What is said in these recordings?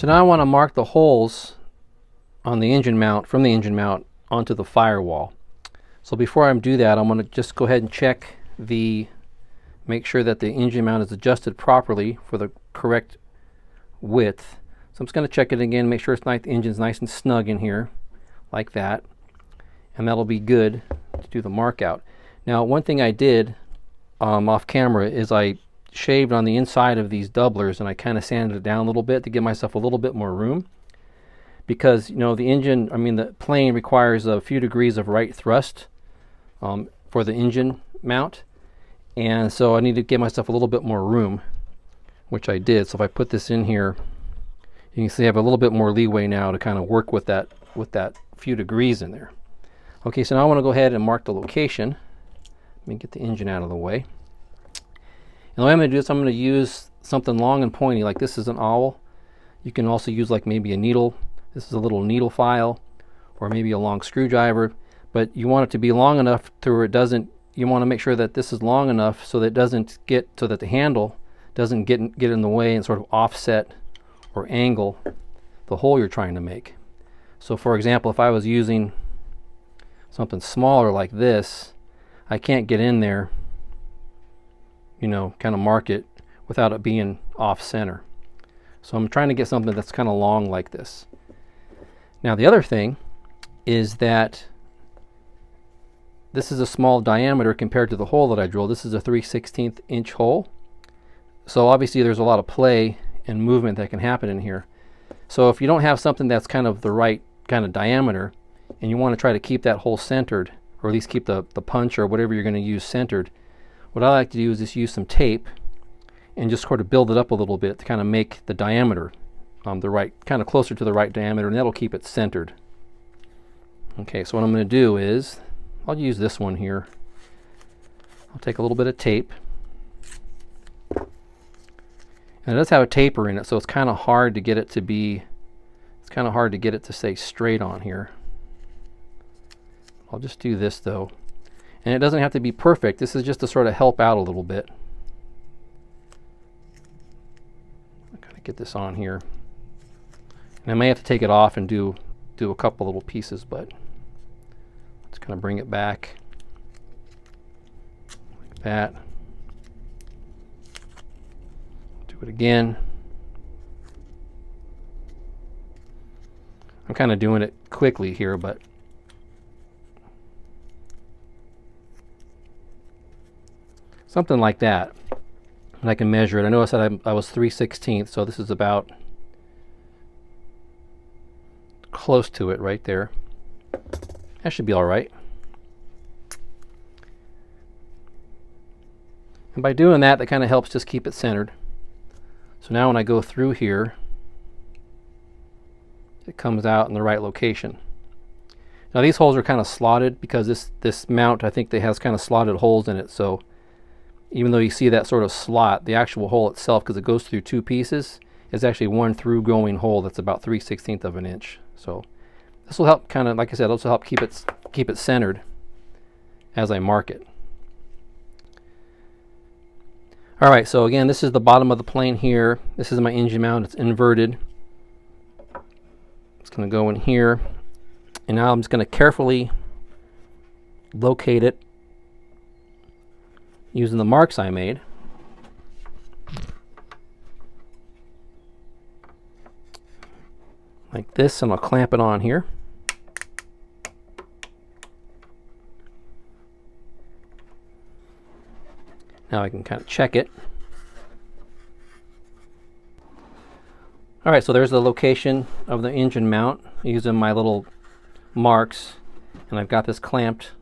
So now I want to mark the holes on the engine mount, from the engine mount onto the firewall. So before I do that, I'm going to just go ahead and check make sure that the engine mount is adjusted properly for the correct width. So I'm just going to check it again, make sure it's the engine's nice and snug in here, like that. And that'll be good to do the mark out. Now, one thing I did off camera is I shaved on the inside of these doublers, and I kind of sanded it down a little bit to give myself a little bit more room, because the plane requires a few degrees of right thrust for the engine mount, and so I need to give myself a little bit more room, which I did. So if I put this in here, you can see I have a little bit more leeway now to kind of work with that few degrees in there. Okay, so now I want to go ahead and mark the location. Let me get the engine out of the way. And the way I'm going to do this, I'm going to use something long and pointy, like this is an awl. You can also use like maybe a needle. This is a little needle file, or maybe a long screwdriver. But you want it to be long enough to where it doesn't, you want to make sure that this is long enough so that it doesn't get, so that the handle doesn't get in the way and sort of offset or angle the hole you're trying to make. So for example, if I was using something smaller like this, I can't get in there, kind of mark it without it being off center. So I'm trying to get something that's kind of long like this. Now the other thing is that this is a small diameter compared to the hole that I drilled. This is a 3/16 inch hole. So obviously there's a lot of play and movement that can happen in here. So if you don't have something that's kind of the right kind of diameter, and you want to try to keep that hole centered, or at least keep the punch or whatever you're going to use centered, what I like to do is just use some tape and just sort of build it up a little bit to kind of make the diameter the right, kind of closer to the right diameter, and that'll keep it centered. Okay, so what I'm going to do is, I'll use this one here. I'll take a little bit of tape. And it does have a taper in it, so it's kind of hard to get it to be, stay straight on here. I'll just do this though. And it doesn't have to be perfect. This is just to sort of help out a little bit. I'll kind of get this on here. And I may have to take it off and do a couple little pieces, but let's kind of bring it back like that. Do it again. I'm kind of doing it quickly here, but something like that. And I can measure it. I know I said I was 3/16, so this is about close to it right there. That should be all right. And by doing that, that kind of helps just keep it centered. So now when I go through here, it comes out in the right location. Now these holes are kind of slotted because this mount, I think, has kind of slotted holes in it. So even though you see that sort of slot, the actual hole itself, because it goes through two pieces, is actually one through going hole that's about 3/16 of an inch. So this will help, kind of like I said, also help keep it centered as I mark it. All right, so again, this is the bottom of the plane here. This is my engine mount. It's inverted. It's going to go in here, and now I'm just going to carefully locate it using the marks I made. Like this, and I'll clamp it on here. Now I can kind of check it. All right, so there's the location of the engine mount using my little marks, and I've got this clamped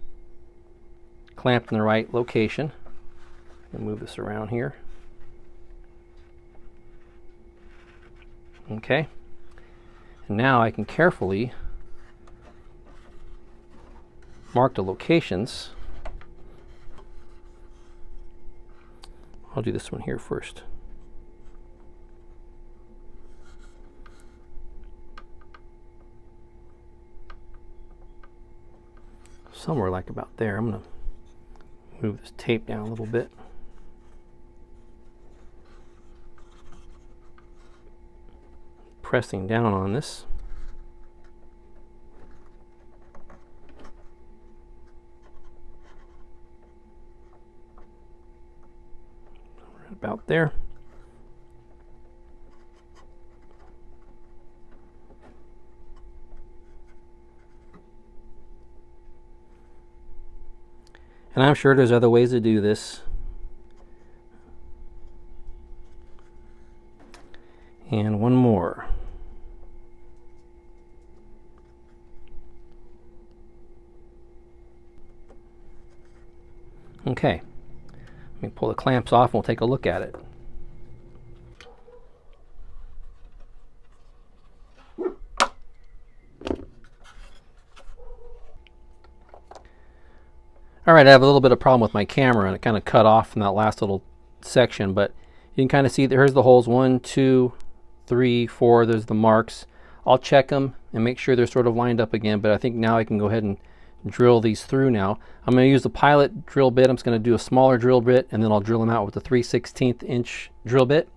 in the right location. I can move this around here. Okay, and now I can carefully mark the locations. I'll do this one here first. Somewhere like about there. I'm going to move this tape down a little bit. pressing down on this. Right about there. And I'm sure there's other ways to do this. And one more. Okay. Let me pull the clamps off and we'll take a look at it. Alright, I have a little bit of problem with my camera and it kind of cut off from that last little section, but you can kind of see there's the holes, 1, 2, 3, 4, there's the marks. I'll check them and make sure they're sort of lined up again, but I think now I can go ahead and drill these through now. I'm going to use the pilot drill bit. I'm just going to do a smaller drill bit and then I'll drill them out with the 3/16 inch drill bit.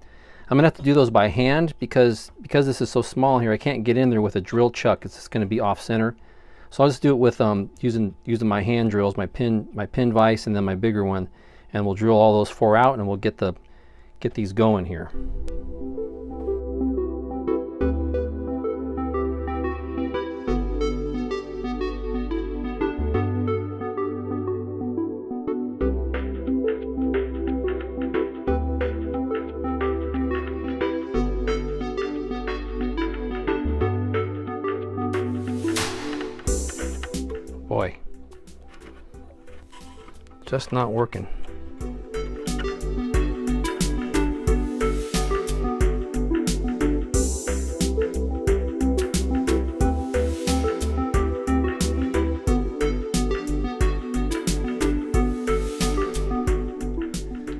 I'm going to have to do those by hand because this is so small here, I can't get in there with a drill chuck. It's just going to be off center. So I'll just do it with using my hand drills, my pin vise, and then my bigger one, and we'll drill all those 4 out, and we'll get these going here. Boy, just not working.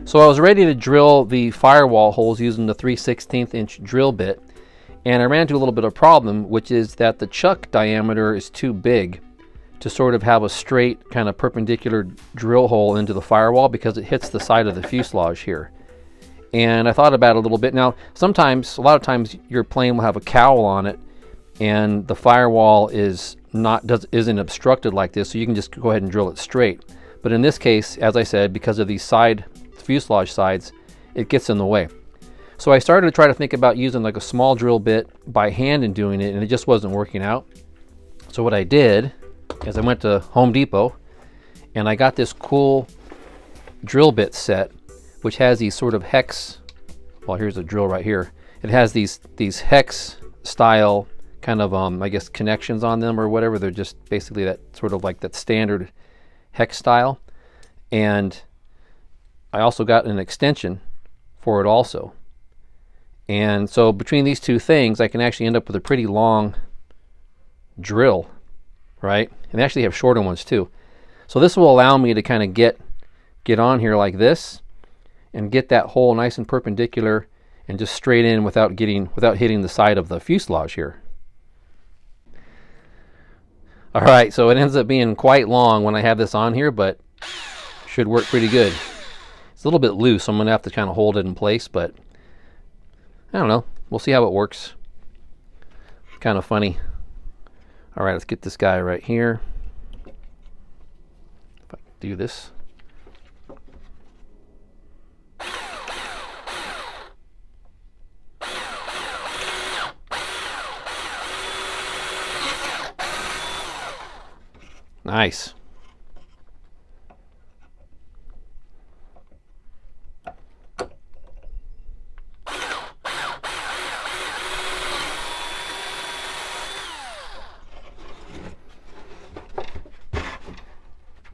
So I was ready to drill the firewall holes using the 3/16 inch drill bit, and I ran into a little bit of a problem, which is that the chuck diameter is too big to sort of have a straight kind of perpendicular drill hole into the firewall because it hits the side of the fuselage here. And I thought about it a little bit. Now, a lot of times your plane will have a cowl on it and the firewall isn't obstructed like this, so you can just go ahead and drill it straight. But in this case, as I said, because of these fuselage sides, it gets in the way. So I started to try to think about using like a small drill bit by hand and doing it, and it just wasn't working out. So what I did is I went to Home Depot and I got this cool drill bit set, which has these sort of hex, well, here's a drill right here. It has these hex style kind of I guess connections on them or whatever. They're just basically that sort of like that standard hex style. And I also got an extension for it also. And so between these two things, I can actually end up with a pretty long drill, right? And they actually have shorter ones too. So this will allow me to kind of get on here like this and get that hole nice and perpendicular and just straight in without hitting the side of the fuselage here. All right, so it ends up being quite long when I have this on here, but should work pretty good. It's a little bit loose, so I'm gonna have to kind of hold it in place, but I don't know. We'll see how it works. Kind of funny. All right, let's get this guy right here. If I can do this. Nice.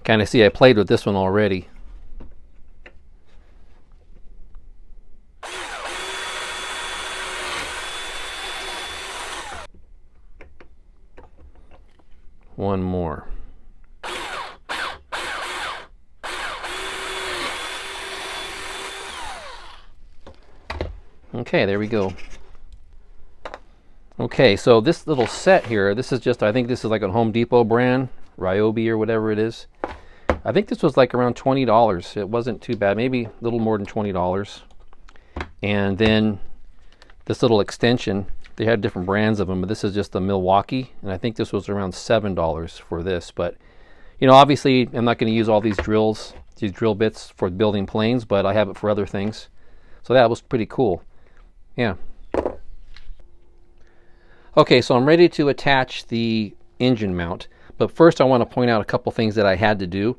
Kind of see I played with this one already. One more. Okay, there we go. Okay, so this little set here, this is just, I think this is like a Home Depot brand, Ryobi or whatever it is. I think this was like around $20. It wasn't too bad, maybe a little more than $20. And then this little extension They had different brands of them, but this is just a Milwaukee, and I think this was around $7 for this. But you know, obviously I'm not going to use all these drill bits for building planes, but I have it for other things. So that was pretty cool. Yeah. Okay, so I'm ready to attach the engine mount, but first I want to point out a couple things that I had to do.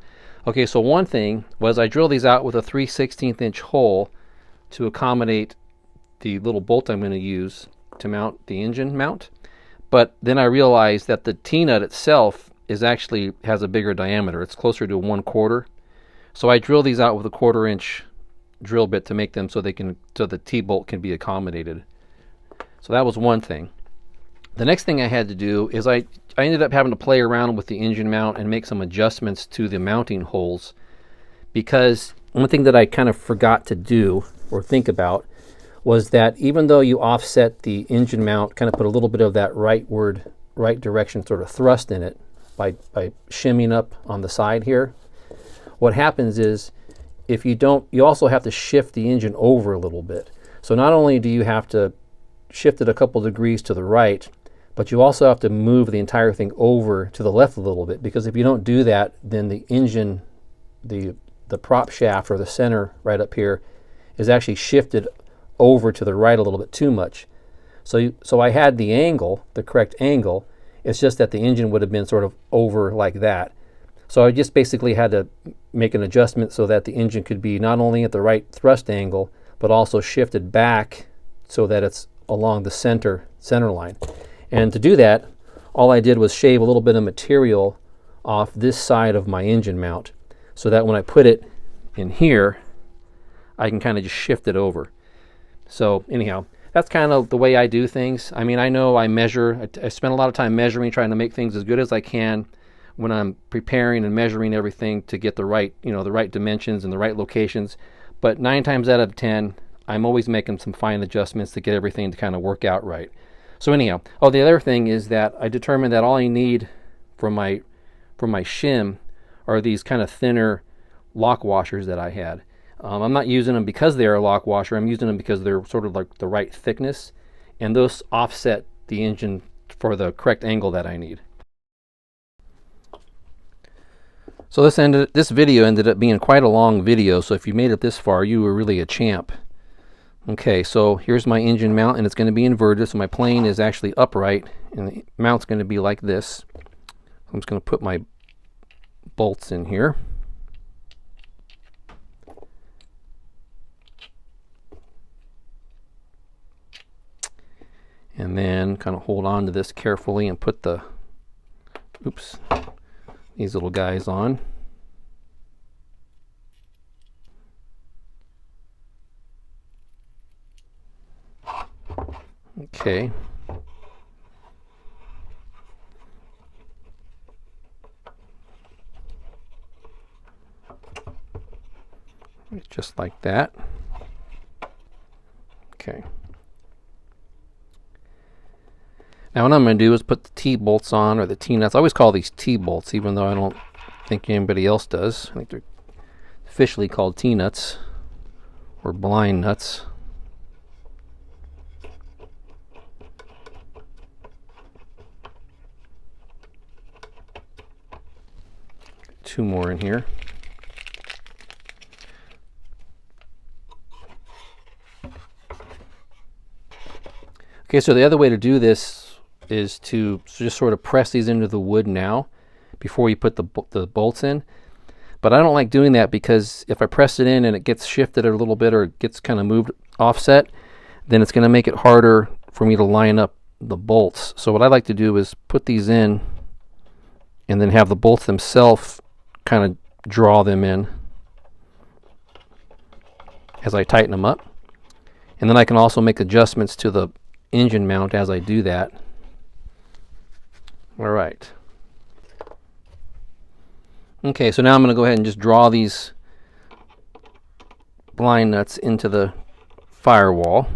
Okay, so one thing was I drilled these out with a 3/16 inch hole to accommodate the little bolt I'm going to use to mount the engine mount. But then I realized that the T-nut itself has a bigger diameter. It's closer to 1/4. So I drilled these out with a 1/4 inch drill bit to make them so the T-bolt can be accommodated. So that was one thing. The next thing I had to do is I ended up having to play around with the engine mount and make some adjustments to the mounting holes, because one thing that I kind of forgot to do or think about was that even though you offset the engine mount, kind of put a little bit of that right direction sort of thrust in it by shimming up on the side here, what happens is if you don't, you also have to shift the engine over a little bit. So not only do you have to shift it a couple degrees to the right, but you also have to move the entire thing over to the left a little bit, because if you don't do that, then the engine, the prop shaft or the center right up here is actually shifted over to the right a little bit too much. So I had the angle, the correct angle, it's just that the engine would have been sort of over like that. So I just basically had to make an adjustment so that the engine could be not only at the right thrust angle, but also shifted back so that it's along the center line. And to do that, all I did was shave a little bit of material off this side of my engine mount, so that when I put it in here, I can kind of just shift it over. So anyhow, that's kind of the way I do things. I mean, I know I measure, I spend a lot of time measuring, trying to make things as good as I can when I'm preparing and measuring everything to get the right, the right dimensions and the right locations. But 9 times out of 10, I'm always making some fine adjustments to get everything to kind of work out right. So anyhow, the other thing is that I determined that all I need for my shim are these kind of thinner lock washers that I had. I'm not using them because they are a lock washer. I'm using them because they're sort of like the right thickness, and those offset the engine for the correct angle that I need. So this video ended up being quite a long video, so if you made it this far, you were really a champ. Okay, so here's my engine mount, and it's going to be inverted, so my plane is actually upright, and the mount's going to be like this. I'm just going to put my bolts in here. And then kind of hold on to this carefully and put these little guys on. Okay. Just like that. Okay. Now what I'm going to do is put the T-bolts on, or the T-nuts. I always call these T-bolts, even though I don't think anybody else does. I think they're officially called T-nuts or blind nuts. Two more in here. Okay, so the other way to do this is to just sort of press these into the wood now before you put the bolts in. But I don't like doing that, because if I press it in and it gets shifted a little bit, or it gets kind of moved offset, then it's going to make it harder for me to line up the bolts. So what I like to do is put these in and then have the bolts themselves kind of draw them in as I tighten them up. And then I can also make adjustments to the engine mount as I do that. All right. Okay, so now I'm going to go ahead and just draw these blind nuts into the firewall.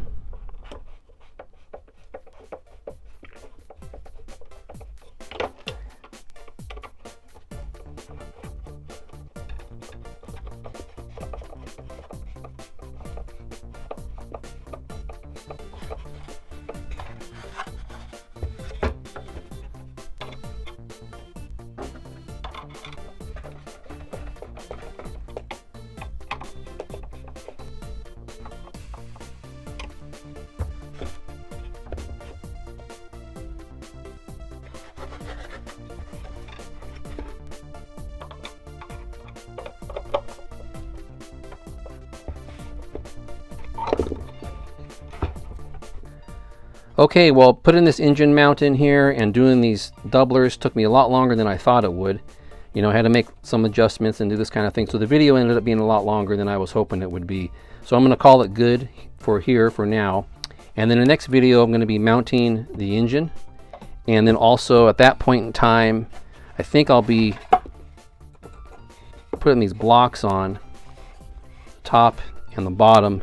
Okay, well, putting this engine mount in here and doing these doublers took me a lot longer than I thought it would. You know, I had to make some adjustments and do this kind of thing. So the video ended up being a lot longer than I was hoping it would be. So I'm going to call it good for here for now. And then the next video, I'm going to be mounting the engine. And then also at that point in time, I think I'll be putting these blocks on top and the bottom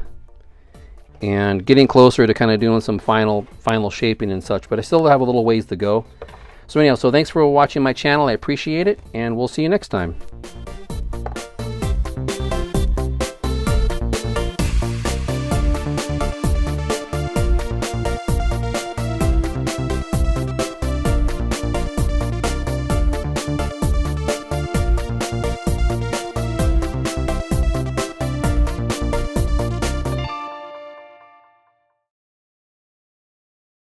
and getting closer to kind of doing some final shaping and such. But I still have a little ways to go. So anyhow, so thanks for watching my channel. I appreciate it, and we'll see you next time.